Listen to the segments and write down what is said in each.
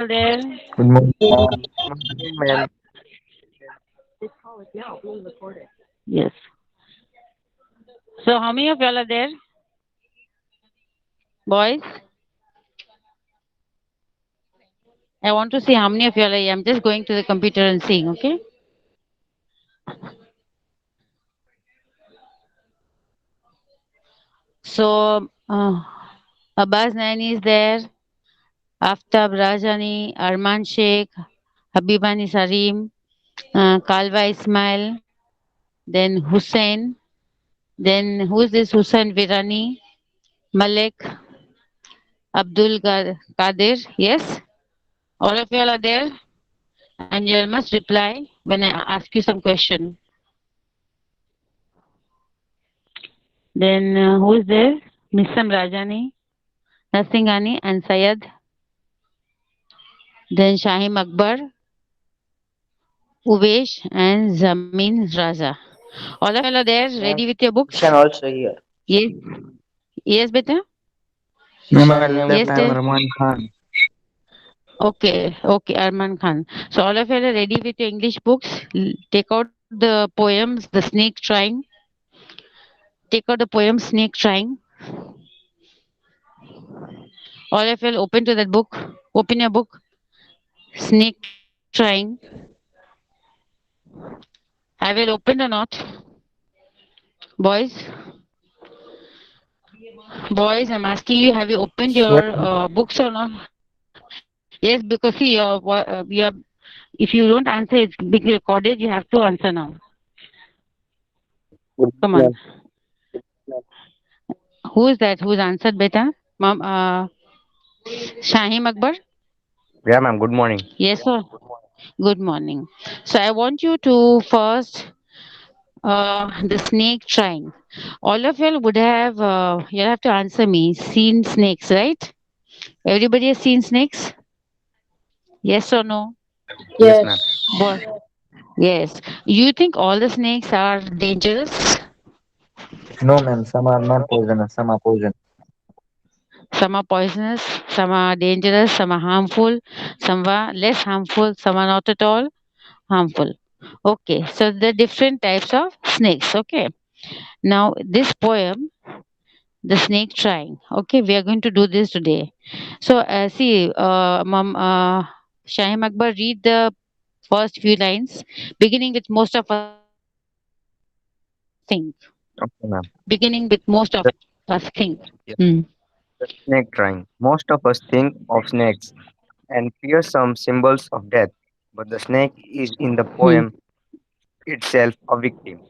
Good morning, ma'am. Ma'am. Yes. So how many of y'all are there? Boys? I want to see how many of y'all are here. I'm just going to the computer and seeing, okay? So Abbas Naini is there, Aftab Rajani, Arman Sheikh, Habibani Sarim, Kalwa Ismail, then Hussein, then who is this Hussein Virani, Malek, Kadir, yes? All of y'all are there and you must reply when I ask you some question. Then who is there? Missam Rajani, Nasingani and Sayed. Then Shahim Akbar, Uvesh and Zamin Raza. All of y'all are there ready Ma'am, with your books? Ishan also here. Yes. Yes, beta? No, Ishan ma'am, name left. Yes, I am there. Ishan. Rahman Khan. Okay, okay, Arman Khan. So all of you are ready with your English books. Take out the poems, The Snake Trying. Take out the poem Snake Trying. All of you open to that book. Open your book. Snake Trying. Have you opened or not? Boys, boys, I'm asking you, have you opened Yes, your books or not? Yes, because see, if you don't answer, it's being recorded. You have to answer now. good Come on. ma'am. Who is that? Who's answered, beta? Mom, Shahim Akbar? Yeah, ma'am. Good morning. Yes or good morning. So I want you to first the snake trying. All of y'all would have you'll have to answer me. Seen snakes, right? Everybody has seen snakes? Yes or no? Yes, ma'am. Yes. Boy, yes. You think all the snakes are dangerous? No, ma'am. Some are non-poisonous. Some are poison. Some are poisonous, some are dangerous, some are harmful, some are less harmful, some are not at all harmful. Okay, so the different types of snakes. Okay, now this poem, The Snake Trying. Okay, we are going to do this today. So, see, Shahim Akbar, read the first few lines, beginning with most of us think. Okay, ma'am. Beginning with most of The, us think. yeah, Hmm. the snake trying. Most of us think of snakes and fear some symbols of death, but the snake is in the Hmm. poem itself a victim.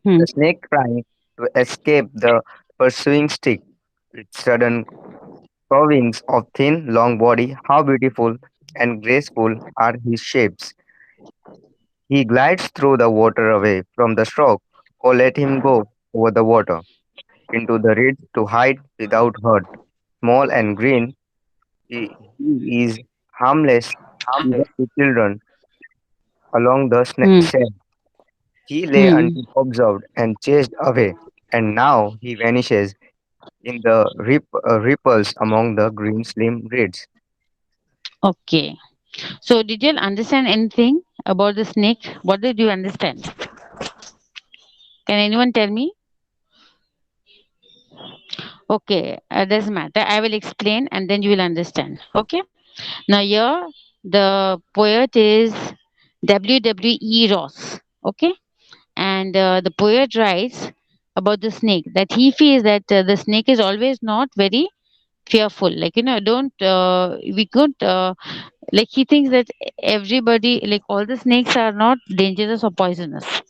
Hmm. The snake trying to escape the pursuing stick. Its sudden curvings of thin, long body, how beautiful and graceful are his shapes. He glides through the water away from the stroke, or let him go over the water into the reeds to hide without hurt. Small and green, he is harmless even to children along the Hmm. sand. He lay Hmm. until observed and chased away, and now he vanishes in the ripples among the green slim reeds. Okay. So, did you understand anything about the snake? What did you understand? Can anyone tell me? Okay, doesn't matter. I will explain and then you will understand. Okay. Now, here the poet is W. W. E. Ross. Okay. And the poet writes about the snake that he feels that the snake is always not very fearful. Like, don't, we could, like, he thinks that everybody, like, all the snakes are not dangerous or poisonous.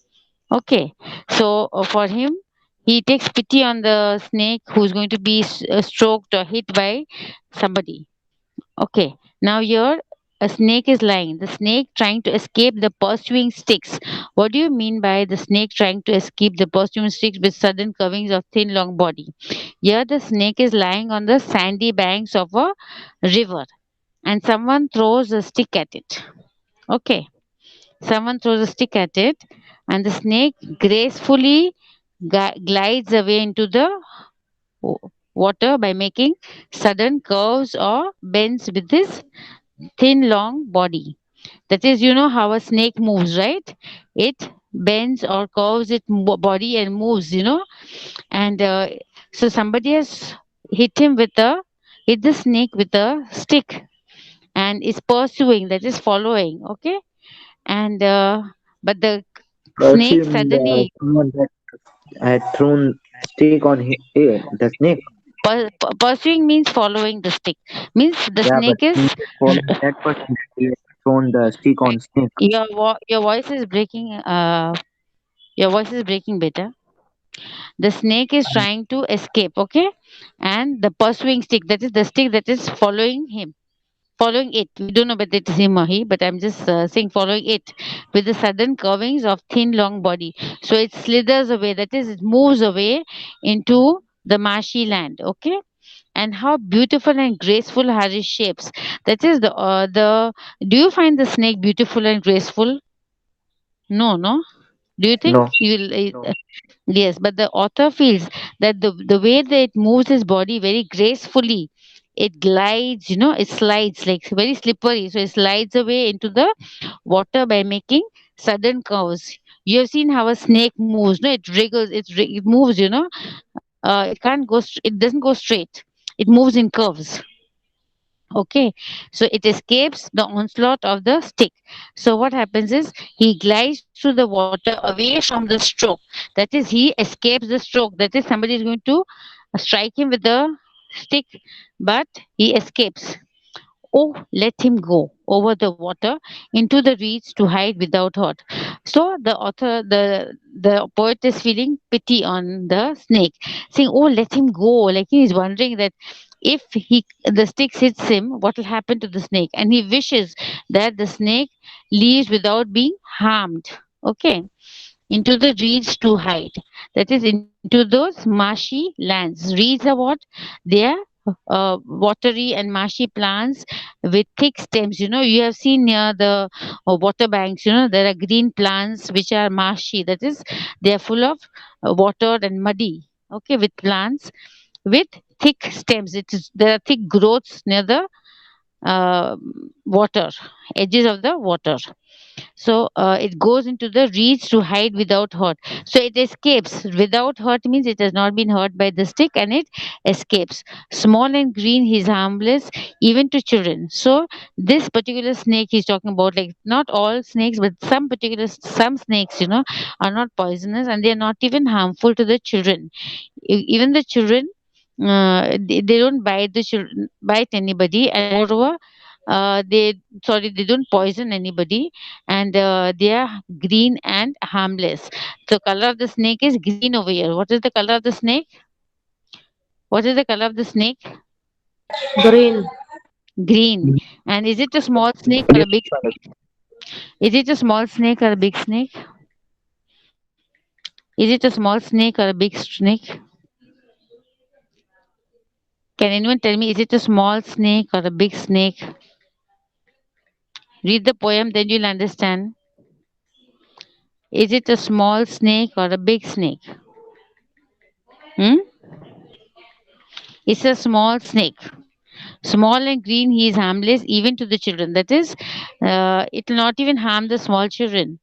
Okay, so for him, he takes pity on the snake who's going to be stroked or hit by somebody. Okay, now here a snake is lying. The snake trying to escape the pursuing sticks. What do you mean by the snake trying to escape the pursuing sticks with sudden curvings of thin, long body? Here, the snake is lying on the sandy banks of a river, and someone throws a stick at it. Okay, someone throws a stick at it, and the snake gracefully glides away into the water by making sudden curves or bends with his thin, long body. That is, you know how a snake moves, right? It bends or curves its body and moves, and so somebody has hit the snake with a stick and is pursuing, that is following, okay, and but the snake Assume suddenly someone that had thrown stick on the snake. pursuing means following the stick, means the Yeah, but snake is he was following that person. He had thrown the stick on snake. your voice is breaking, your voice is breaking better. The snake is trying to escape, okay, and the pursuing stick, that is the stick that is following it. We don't know whether it is him or he, but I'm just saying following it with the sudden curvings of thin, long body. So it slithers away, that is, it moves away into the marshy land. Okay, and how beautiful and graceful are his shapes. That is the. Do you find the snake beautiful and graceful? No, no. Do you think No. you will? Yes, but the author feels that the way that it moves his body very gracefully, it glides, it slides like very slippery. So it slides away into the water by making sudden curves. You have seen how a snake moves, no? It wriggles, it moves, it can't go, it doesn't go straight. It moves in curves. Okay, so it escapes the onslaught of the stick. So what happens is he glides through the water away from the stroke. That is, he escapes the stroke. That is, somebody is going to strike him with the stick, but he escapes. Oh, let him go over the water into the reeds to hide without hurt. So the poet is feeling pity on the snake, saying, "Oh, let him go." Like he is wondering that if the stick hits him, what will happen to the snake? And he wishes that the snake leaves without being harmed. Okay, into the reeds to hide. That is, into those marshy lands. Reeds are what? They are watery and marshy plants with thick stems. You have seen near the water banks, there are green plants which are marshy. That is, they are full of water and muddy. Okay, with plants with thick stems. There are thick growths near the uh, water, edges of the water. So it goes into the reeds to hide without hurt. So it escapes without hurt means it has not been hurt by the stick and it escapes. Small and green, he is harmless even to children. So this particular snake he's talking about, like not all snakes, but some snakes, are not poisonous and they are not even harmful to the children. Even the children, they don't bite anybody, and moreover, they don't poison anybody, and they are green and harmless. The color of the snake is green over here. What is the color of the snake? What is the color of the snake? Green. Green. And is it a small snake or a big snake? Is it a small snake or a big snake? Is it a small snake or a big snake? Can anyone tell me, is it a small snake or a big snake? Read the poem, then you'll understand. Is it a small snake or a big snake? Hmm? It's a small snake. Small and green, he is harmless even to the children. That is, it will not even harm the small children.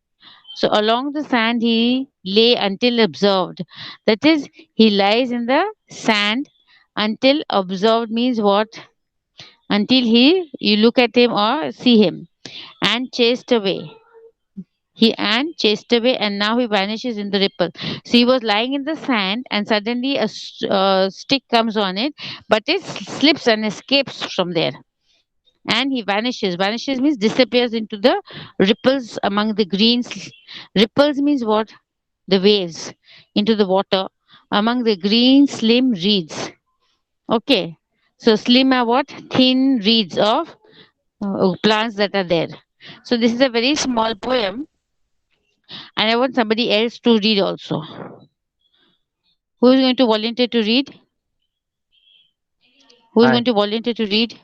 So along the sand he lay until observed. That is, he lies in the sand until observed means what? Until you look at him or see him and chased away. Chased away, and now he vanishes in the ripple. So he was lying in the sand, and suddenly a stick comes on it, but it slips and escapes from there, and he vanishes. Vanishes means disappears into the ripples among the ripples means what? The waves into the water among the green slim reeds. Okay, so slim are what? Thin reeds of plants that are there. So this is a very small poem, and I want somebody else to read also. Who is going to volunteer to read? Who is Hi, going to volunteer to read?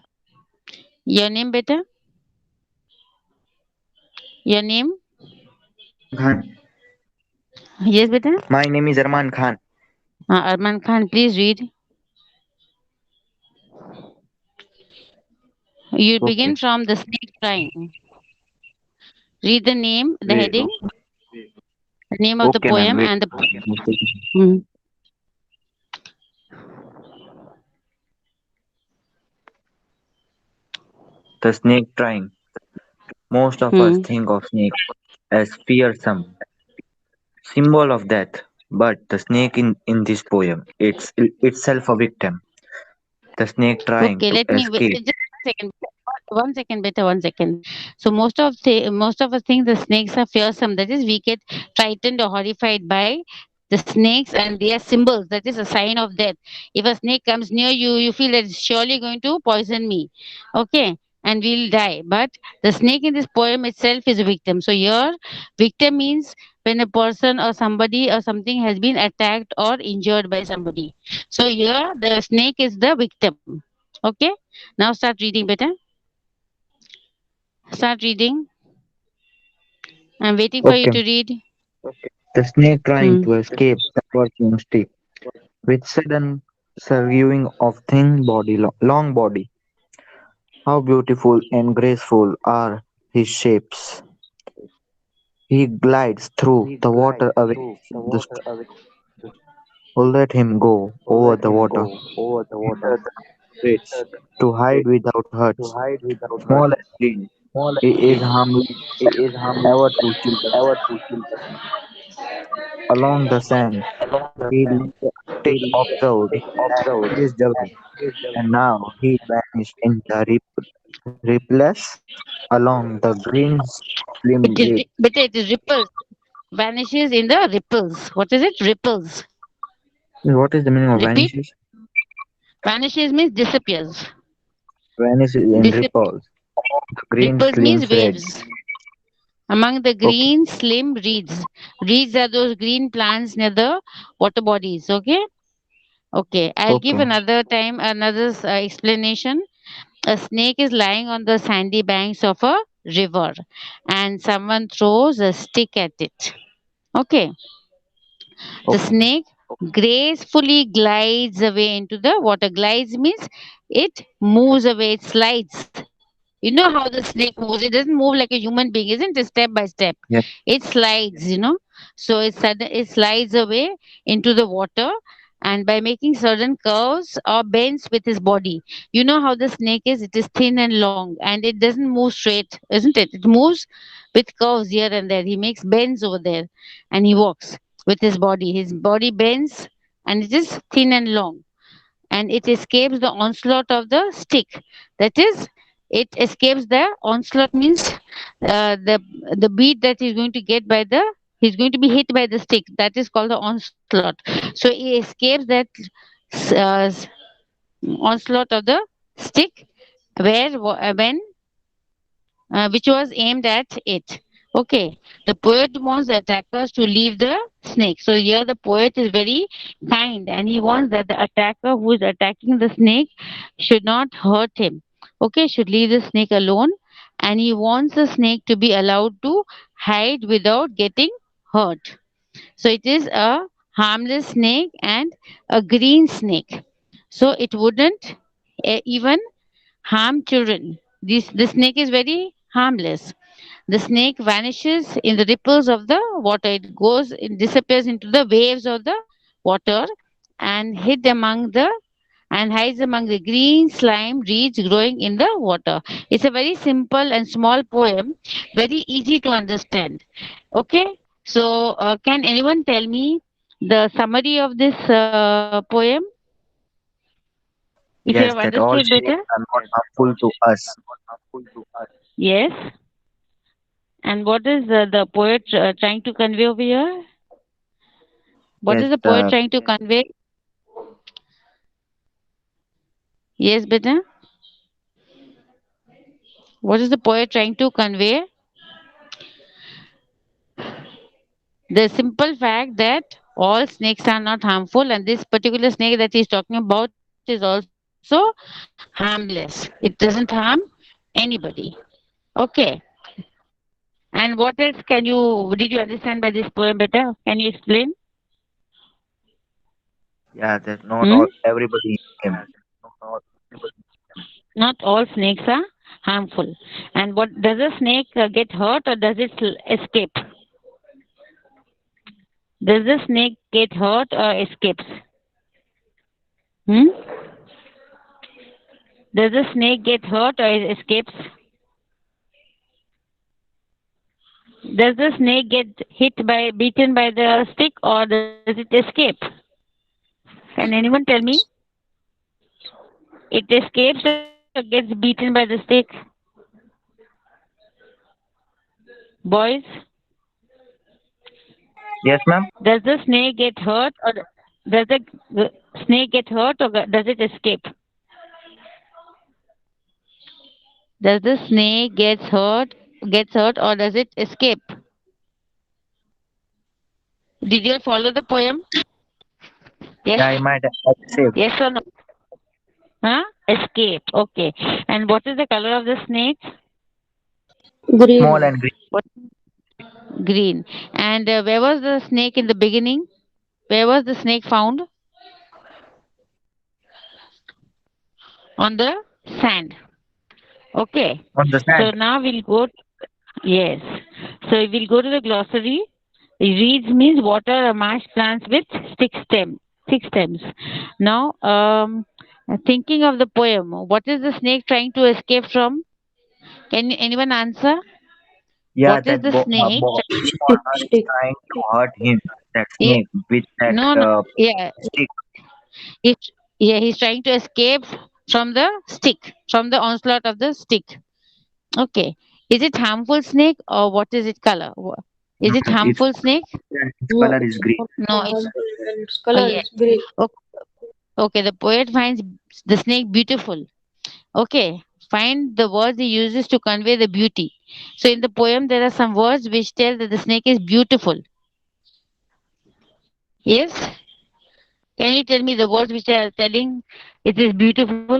Your name, better? Your name? Arman Khan. Yes, better? My name is Arman Khan. Arman Khan, please read. You begin Okay. from the snake crying. Read the name, the Wait. heading, the name of the Okay, ma'am. poem, Wait. and the. Mm. The snake trying. Most of us Hmm. think of snake as fearsome, symbol of death. But the snake in this poem, it's itself a victim. The snake trying Okay, to let me escape. just 1 second. 1 second, better 1 second. So most of us think the snakes are fearsome. That is, we get frightened or horrified by the snakes, and they are symbols. That is a sign of death. If a snake comes near you, you feel that it's surely going to poison me. Okay, and we'll die. But the snake in this poem itself is a victim. So here, victim means when a person or somebody or something has been attacked or injured by somebody. So here, the snake is the victim. Okay, now start reading, better. Start reading. I'm waiting for you Okay. to read. The snake trying Hmm. to escape the pursuing stick. With sudden surveying of thin body, long body. How beautiful and graceful are his shapes. He glides through the water away from the stream. Oh, let him go over the water, enter the streets, to hide without hurts. Small and green, he is harmless ever to children. Along the sand, he little observed and chased away, and now he vanished in the ripples along the green slim It is reed. better. It is ripples. Vanishes in the ripples. What is it? Ripples. What is the meaning of Repeat. vanishes? Vanishes means disappears. Vanishes in Disappear. ripples. The green Ripples slim means thread. waves. Among the Okay, green slim reeds. Reeds are those green plants near the water bodies. Okay. Okay. I'll give okay, another time another explanation. A snake is lying on the sandy banks of a river, and someone throws a stick at it. Okay. The okay. snake gracefully glides away into the water. Glides means it moves away, it slides. You know how the snake moves. It doesn't move like a human being, isn't it? Step by step. Yeah, It slides. So it slides away into the water, and by making certain curves or bends with his body. You know how the snake is? It is thin and long, and it doesn't move straight, isn't it? It moves with curves here and there. He makes bends over there, and he walks with his body. His body bends, and it is thin and long, and it escapes the onslaught of the stick. That is, it escapes the onslaught means the beat that he's going to get by the he's going to be hit by the stick. That is called the onslaught. So he escapes that onslaught of the stick when which was aimed at it. Okay, the poet wants the attackers to leave the snake. So here the poet is very kind, and he wants that the attacker who is attacking the snake should not hurt him. Okay, should leave the snake alone, and he wants the snake to be allowed to hide without getting hurt. So it is a harmless snake and a green snake. So it wouldn't even harm children. The snake is very harmless. The snake vanishes in the ripples of the water. It disappears into the waves of the water and hides among the green slime reeds growing in the water. It's a very simple and small poem, very easy to understand. Okay, so can anyone tell me the summary of this poem? If you have yes, that all understood better, shapes are not harmful to us. yes. And what is the poet trying to convey over here? What Yes, is the poet the trying to convey? Yes, beta. What is the poet trying to convey? The simple fact that all snakes are not harmful, and this particular snake that he's talking about is also harmless. It doesn't harm anybody. Okay. And what else did you understand by this poem better? Can you explain? yeah, that Hmm? not all everybody in him. Not all snakes are harmful. And what does a snake get hurt or does it escape? Does the snake get hurt or escapes? Hmm? Does the snake get hurt or it escapes? Does the snake get beaten by the stick or does it escape? Can anyone tell me? It escapes or gets beaten by the stick? Boys, Yes, ma'am. does the snake get hurt or does the snake get hurt or does it escape? Does the snake gets hurt or does it escape? Did you follow the poem? Yes. Yeah, I might accept. Yes or no? Huh? Escape. Okay. And what is the color of the snake? Small Green. and green. What? Green. And where was the snake in the beginning? Where was the snake found? On the sand. Okay. On the So sand. now we'll go. Yes. So we'll go to the glossary. Reeds means water or marsh plants with six stems. Now, thinking of the poem, what is the snake trying to escape from? Can anyone answer? Yeah, What is that the snake? small Stick. bird is Stick. trying to hurt him. That Yeah, snake with that no, no. Yeah, stick. he's, yeah, he's trying to escape from the stick, from the onslaught of the stick. Okay. Is it harmful snake or what is it color? Is it Its harmful snake? its No, color is it's green. not No, it's harmful and its color yeah. is green. Okay, the poet finds the snake beautiful. Okay, find the words he uses to convey the beauty. So in the poem, there are some words which tell that the snake is beautiful. Yes? Can you tell me the words which are telling it is beautiful?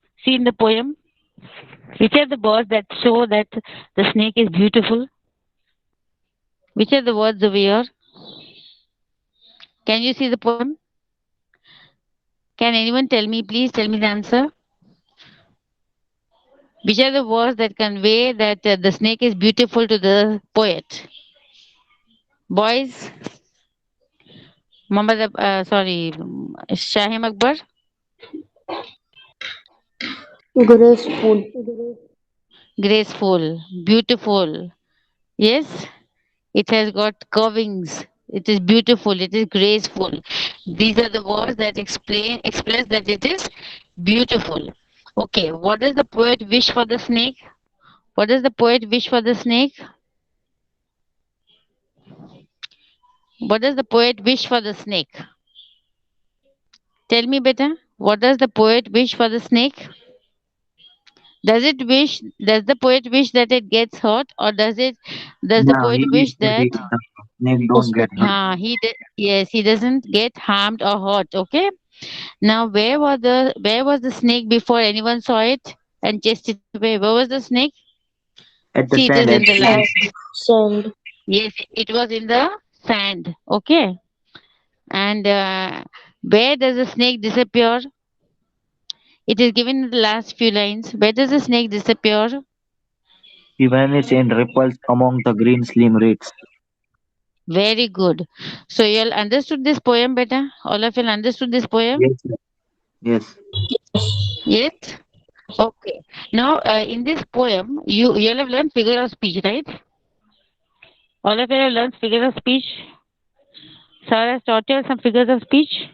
See in the poem, which are the words that show that the snake is beautiful? Which are the words over here? Can you see the poem? Can anyone tell me, please tell me the answer? Which are the words that convey that the snake is beautiful to the poet? Boys, Shahim Akbar, Graceful. graceful, beautiful. Yes, it has got curvings. It is beautiful. It is graceful. These are the words that express that it is beautiful. Okay, what does the poet wish for the snake? What does the poet wish for the snake? What does the poet wish for the snake? Tell me, beta. What does the poet wish for the snake? Does the poet wish that it gets hurt or does the Yeah, poet he wished wish that that the snake don't Escape. get hurt. yes, he doesn't get harmed or hurt, okay? Now where was the snake before anyone saw it and chased it away? Where was the snake? At the See, it is sand, in as the you last. said. Sand. Yes, it was in the sand, okay? And where does the snake disappear? It is given in the last few lines. Where does the snake disappear? He vanished in ripples among the green slim reeds. Very good. So you all understood this poem, beta? All of you understood this poem? Yes, sir. Yes. Yes. Okay. Now, in this poem, you all have learned figure of speech, right? All of you have learned figure of speech. Sir has taught you some figures of speech.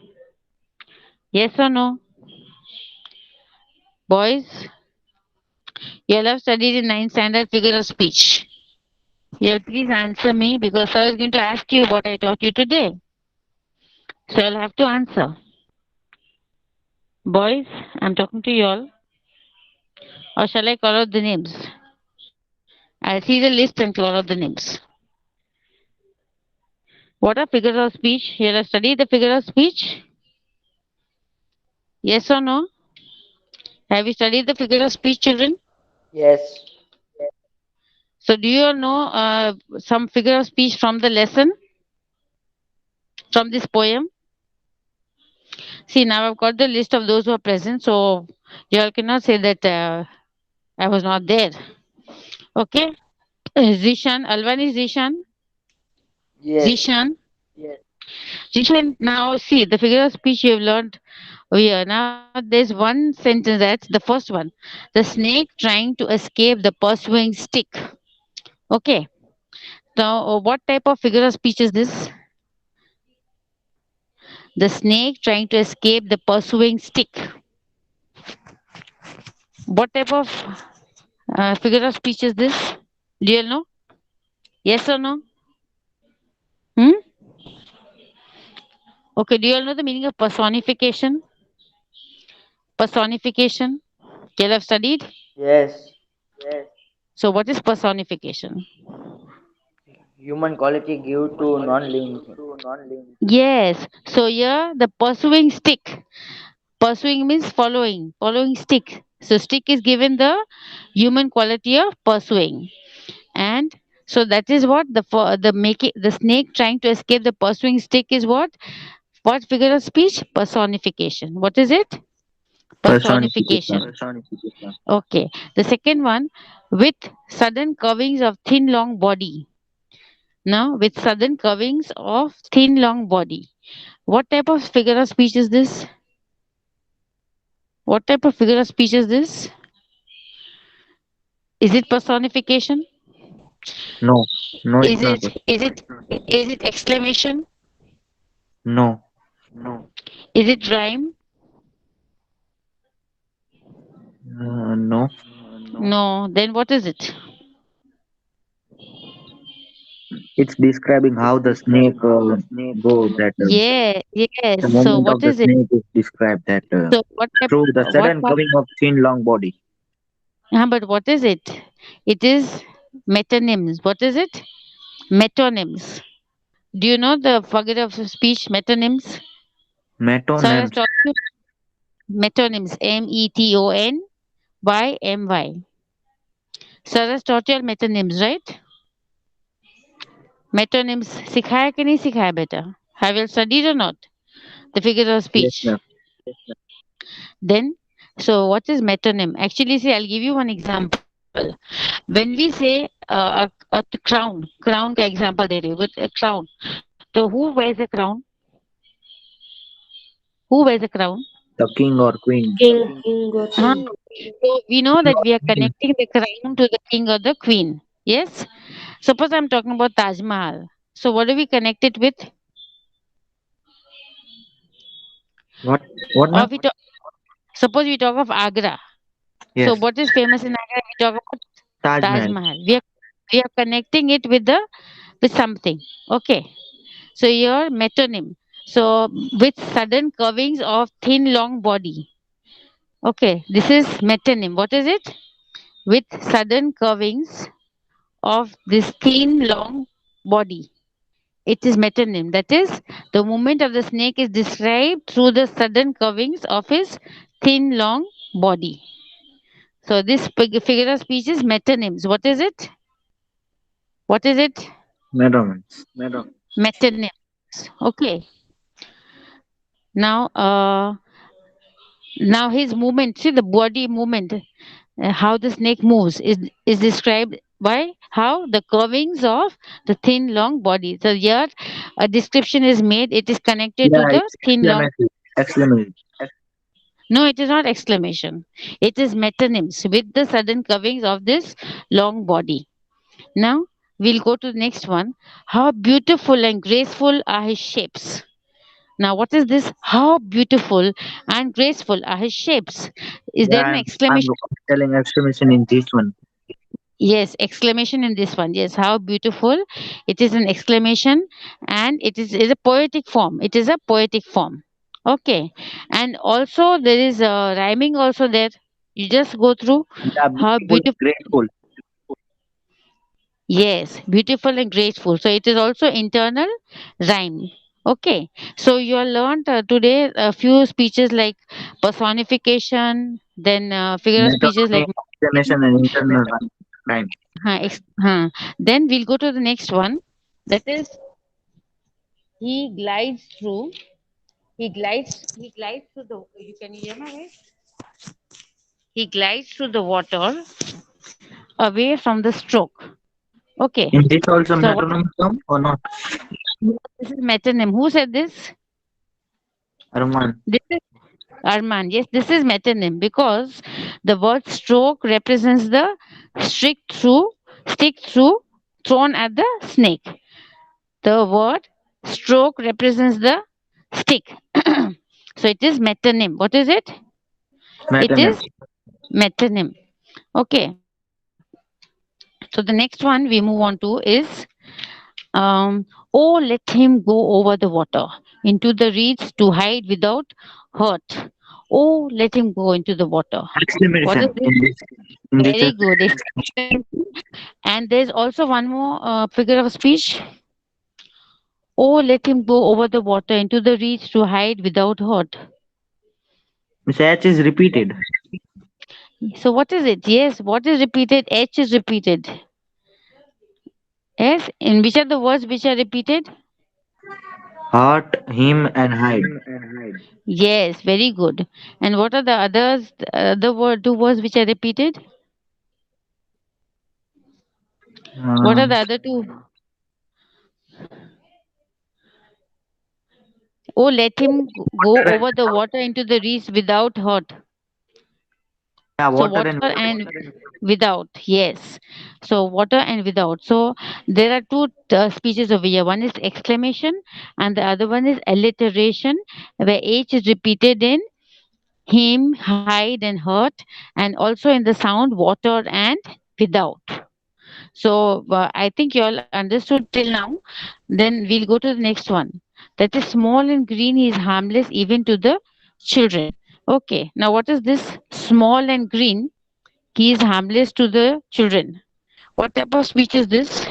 Yes or no, boys? You all have studied in ninth standard figure of speech. You all please answer me because sir is going to ask you what I taught you today. So you'll have to answer. Boys, I'm talking to you all. Or shall I call out the names? I'll see the list and call out the names. What are figures of speech? You have studied the figure of speech? Yes or no? Have you studied the figure of speech, children? Yes. So, do you all know some figure of speech from the lesson, from this poem? See, now I've got the list of those who are present, so you all cannot say that I was not there. Okay. Zishan, Alvani Zishan, Yes. Zishan, Zishan. Now see the figure of speech you have learned here. Now there's one sentence, that's the first one. The snake trying to escape the pursuing stick. Okay. Now, what type of figure of speech is this? The snake trying to escape the pursuing stick. What type of figure of speech is this? Do you know? Yes or no? Hmm? Okay. Do you all know the meaning of personification? Personification. You all have studied. Yes. So, what is personification? Human quality give to non-living thing. Yes. So here the pursuing stick. Pursuing means following. Following stick. So stick is given the human quality of pursuing. And so that is what the making the snake trying to escape the pursuing stick is what? What figure of speech? Personification. What is it? Personification. Personification. Okay. The second one, with sudden curvings of thin long body. Now with sudden curvings of thin long body. What type of figure of speech is this? What type of figure of speech is this? Is it personification? No, no, it's Is not. it is it is it exclamation? No, Is it rhyme? no. No. Then what is it? It's describing how the snake go that Yeah, the yes. So movement of what the is it? snake is described that So what type, through the what sudden part? curving of thin long body. But what is it? It is metonyms. What is it? Metonyms. Do you know the figure of speech metonyms? Sir has Metonyms. taught you metonyms. Metonymy. Sir has taught you all metonyms, right? Metonyms सिखाया कि नहीं सिखाया बेटा? Have you studied or not? The figure of Yes, speech. ma'am. Then, so what is metonym? Actually, see, I'll give you one example. When we say a crown का example दे रही हूँ with a crown. So who wears a crown? Who wears a crown? The king or queen. King or Huh? queen. So we know King that or we are queen. connecting the crown to the king or the queen. Yes. Suppose I'm talking about Taj Mahal. So what do we connect it with? What? What, Or ma'am? we talk, suppose we talk of Agra. So Yes. what is famous in Agra? We talk about Taj Taj Mahal. Mahal. We are connecting it with the with something. Okay. So your metonym. So with sudden curvings of thin long body. Okay. This is metonym. What is it? With sudden curvings of this thin long body. It is metonym. That is, the movement of the snake is described through the sudden curvings of his thin long body. So this figure of speech is metonyms. What is it? What is it? Measurements. Metonyms. Okay. Now, now his movement. See the body movement. How the snake moves is described by how the curvings of the thin long body. So here, a description is made. It is connected to Yeah, the it's thin long. exclamation. Exclamation. No, it is not exclamation. It is metonyms with the sudden curvings of this long body. Now we'll go to the next one. How beautiful and graceful are his shapes. Now, what is this? How beautiful and graceful are his shapes? Is Yeah, there an I'm exclamation? telling exclamation in this one. Yes, exclamation in this one. Yes, how beautiful. It is an exclamation and is a poetic form. It is a poetic form. Okay. And also there is a rhyming also there. You just go through Yeah, how beautiful, beautiful. grateful. Yes, beautiful and graceful. So it is also internal rhyme. Okay. So you have learned today a few speeches like personification, then figure of speeches Metonymy, like exclamation, and internal rhyme. then we'll go to the next one. That is he glides through. He glides through the. You can hear my voice? He glides through the water away from the stroke. Okay. In this also So what metronym term or not? this is metonym. Who said this? Arman. This is Arman. Yes, this is metonym because the word stroke represents the stick through thrown at the snake. The word stroke represents the stick. So it is metonym. What is it? It Metonym. is metonym. Okay. So the next one we move on to is oh, let him go over the water into the reeds to hide without hurt. Oh, let him go into the water. What is Exclamation. this? In this Very good. And there's also one more figure of speech. Oh, let him go over the water into the reeds to hide without hurt. Miss H is repeated. So what is it? Yes, what is repeated? H is repeated. Yes, in which are the words which are repeated? Hurt him and hide. Yes, very good. And what are the others? The word two words which are repeated? What are Um, the other two? Oh, let him go water and over the water into the reeds without hurt. yeah, So water water and and without, yes. So water and without. So there are two speeches over here. One is exclamation, and the other one is alliteration, where H is repeated in him, hide, and hurt, and also in the sound water and without. So I think you all understood till now. Then we'll go to the next one. That is small and green. He is harmless even to the children. Okay. Now what is this? Small and green. He is harmless to the children. What type of speech is this?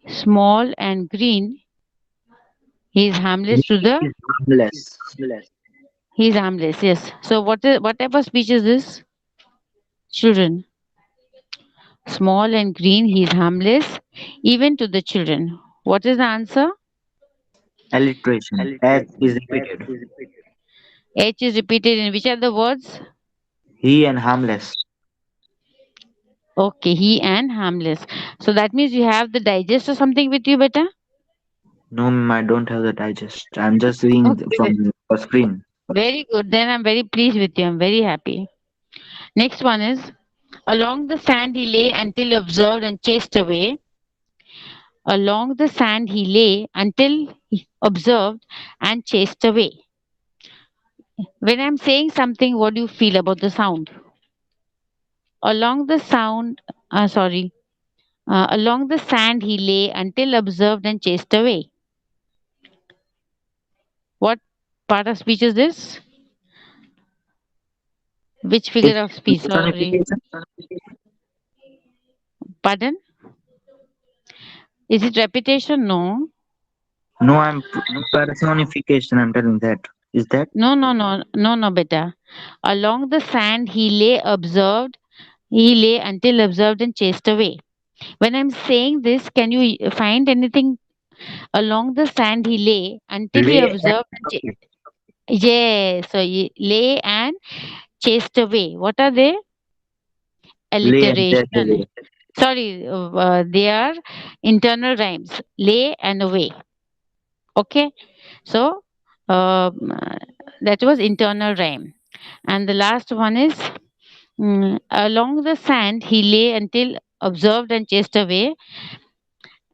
Small and green. He is he harmless to the. is harmless. He is harmless. Yes. So what type of speech is this? Children. Small and green. He is harmless even to the children. What is the answer? Alliteration. H is repeated. H is repeated in which are the words? He and harmless. Okay, he and harmless. So that means you have the digest or something with you, beta? No, ma'am, I don't have the digest. I'm just reading Okay, from the screen. very good. Then I'm very pleased with you. I'm very happy. Next one is along the sand he lay until observed and chased away. Along the sand he lay until he observed and chased away. When I'm saying something, what do you feel about the sound? Along the sound, sorry, along the sand he lay until observed and chased away. What part of speech is this? Which Is figure of speech? Sorry. personification? Pardon? Is it repetition? No. No, I'm personification. I'm telling that. Is that? No, no, no, no, no, beta. Along the sand he lay observed, he lay until observed and chased away. When I'm saying this, can you find anything along the sand he lay until he Lay and observed and okay. yes, so he lay and chased away. What are they? Lay and chest Alliteration. away. Sorry, they are internal rhymes. Lay and away. Okay, so that was internal rhyme. And the last one is along the sand he lay until observed and chased away.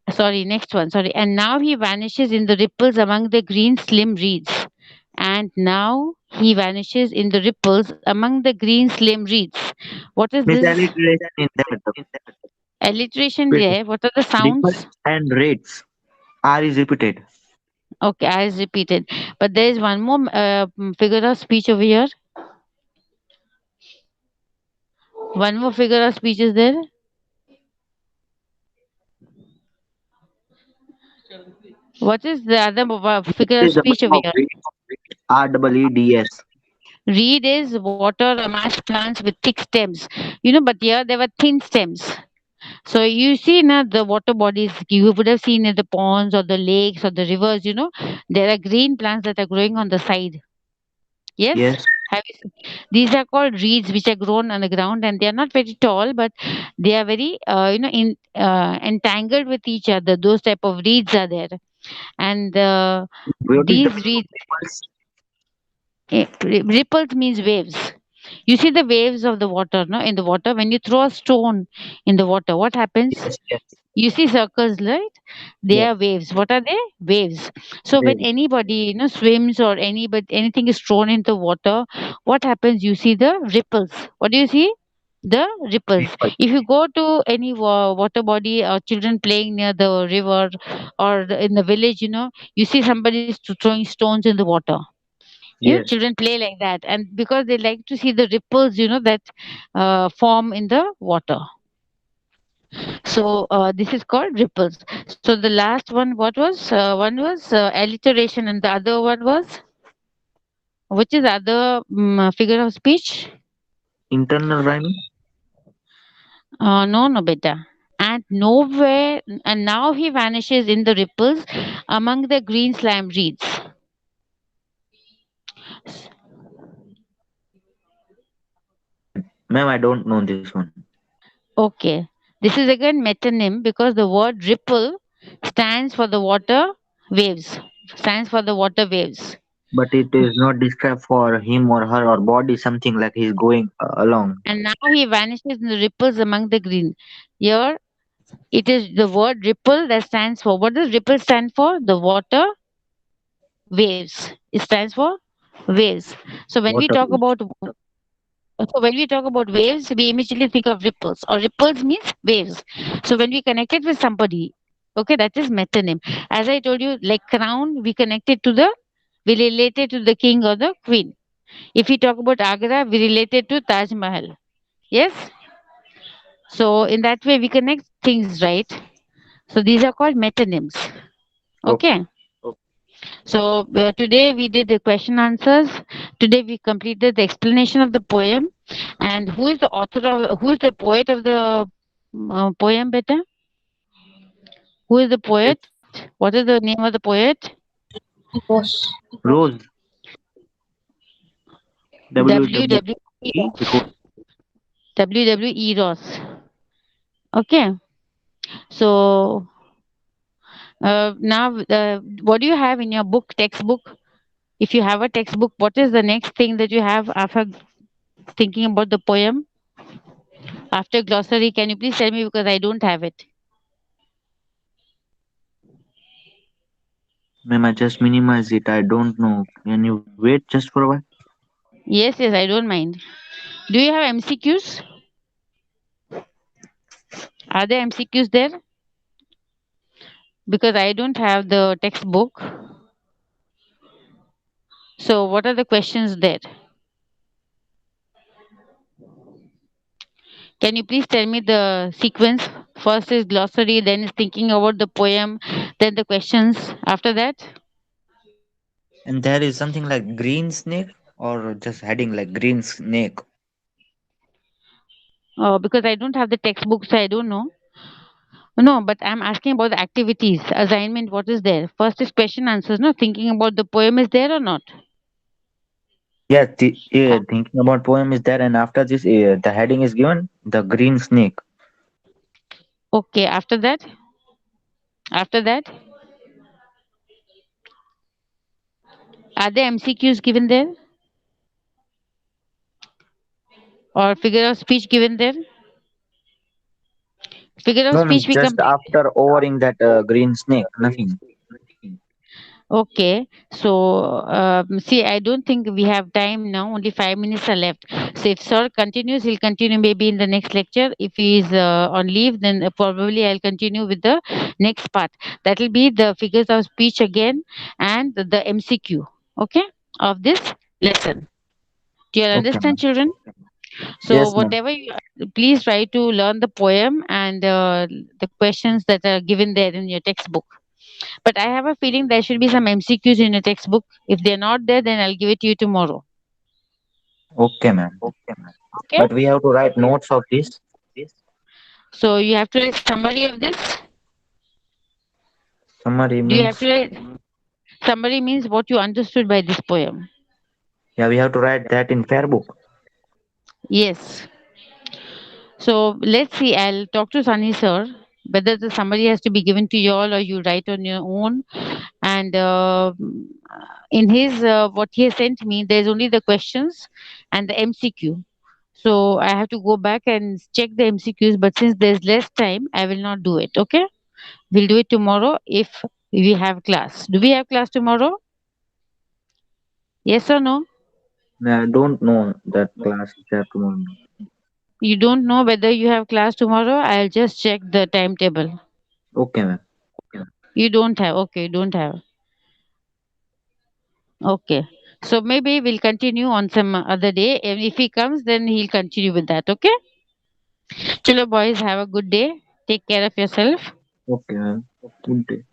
Sorry, next one. Sorry, and now he vanishes in the ripples among the green slim reeds. And now he vanishes in the ripples among the green slim reeds. What is Miss this? alliteration in that. Alliteration Wait. there. What are the Ripples sounds? and rates. R is repeated. Okay, I repeated. But there is one more figure of speech over here. One more figure of speech is there. What is the other figure of Is the speech meaning over of here? read. REEDS. Reed is water or marsh plants with thick stems. But here there were thin stems. So you see now the water bodies you would have seen in the ponds or the lakes or the rivers, there are green plants that are growing on the side. Yes? Yes. Have you seen? These are called reeds, which are grown on the ground, and they are not very tall, but they are very, entangled with each other. Those type of reeds are there, and What is the these meaning of reeds, ripples? ripples means waves. You see the waves of the water, no? In the water, when you throw a stone in the water, what happens? Yes, yes, You see circles, right? They yes. are waves. What are they? Waves. So when Waves. anybody, swims, or anything is thrown into water, what happens? You see the ripples. What do you see? The ripples. Ripple. If you go to any water body, or children playing near the river, or in the village, you see somebody throwing stones in the water. Yes. Children play like that, and because they like to see the ripples, that form in the water. So this is called ripples. So the last one, what was? One was alliteration, and the other one was, which is other figure of speech? Internal rhyming. No, no, beta. And nowhere, and now he vanishes in the ripples among the green slime reeds. Ma'am, I don't know this one. Okay, this is again metonym, because the word ripple stands for the water waves. Stands for the water waves. But it is not described for him or her or body, something like he's going along. And now he vanishes in the ripples among the green. Here it is the word ripple that stands for, what does ripple stand for? The water waves. It stands for waves. So when we Water. talk about waves, we immediately think of ripples, or ripples means waves. So when we connect it with somebody, okay, that is metonym. As I told you, like crown, we relate it to the king or the queen. If we talk about Agra, we relate it to Taj Mahal. Yes. So in that way, we connect things, right? So these are called metonyms. Okay. Okay. So today we did the question answers. Today we completed the explanation of the poem. And who is the poet of the poem, beta? Who is the poet? What is the name of the poet? Boss. Rose. W W W W E E. Rose. WWE Ross. Okay. So now, what do you have in your book, textbook? If you have a textbook, what is the next thing that you have after thinking about the poem? After glossary, can you please tell me, because I don't have it? Ma'am, I just minimize it. I don't know. Can you wait just for a while? Yes, yes, I don't mind. Do you have MCQs? Are there MCQs there? Because I don't have the textbook. So, what are the questions there? Can you please tell me the sequence? First is glossary, then is thinking about the poem, then the questions after that. And there is something like green snake or just heading like green snake. Because I don't have the textbook, so I don't know. No, but I'm asking about the activities, assignment, what is there? First is question answers, no? Thinking about the poem is there or not? Yeah, thinking about poem is there, and after this, the heading is given the green snake. Okay, after that, are there MCQs given there, or figure of speech given there? Figure of No, no, speech we just complete. after overing that green snake, nothing. Okay, so see, I don't think we have time now. Only 5 minutes are left. So if sir continues, he'll continue maybe in the next lecture. If he is on leave, then probably I'll continue with the next part. That will be the figures of speech again, and the MCQ. Okay, of this lesson. Do you Okay, understand, ma'am. children? So Yes, ma'am. whatever please try to learn the poem and the questions that are given there in your textbook. But I have a feeling there should be some MCQs in your textbook. If they're not there, then I'll give it to you tomorrow. Okay, ma'am. Okay. But we have to write notes of this. So you have to write summary of this. Summary Do you have to means write summary means what you understood by this poem? Yeah, we have to write that in fair book. Yes. So let's see. I'll talk to Sunny sir whether the summary has to be given to you all or you write on your own. And in his what he has sent me, there's only the questions and the MCQ. So I have to go back and check the MCQs. But since there's less time, I will not do it. Okay, we'll do it tomorrow if we have class. Do we have class tomorrow? Yes or no? I don't know that class is there tomorrow. You don't know whether you have class tomorrow. I'll just check the timetable. Okay, ma'am. You don't have. Okay, you don't have. Okay. So maybe we'll continue on some other day. And if he comes, then he'll continue with that. Okay. Chalo, boys, have a good day. Take care of yourself. Okay, ma'am. Good day.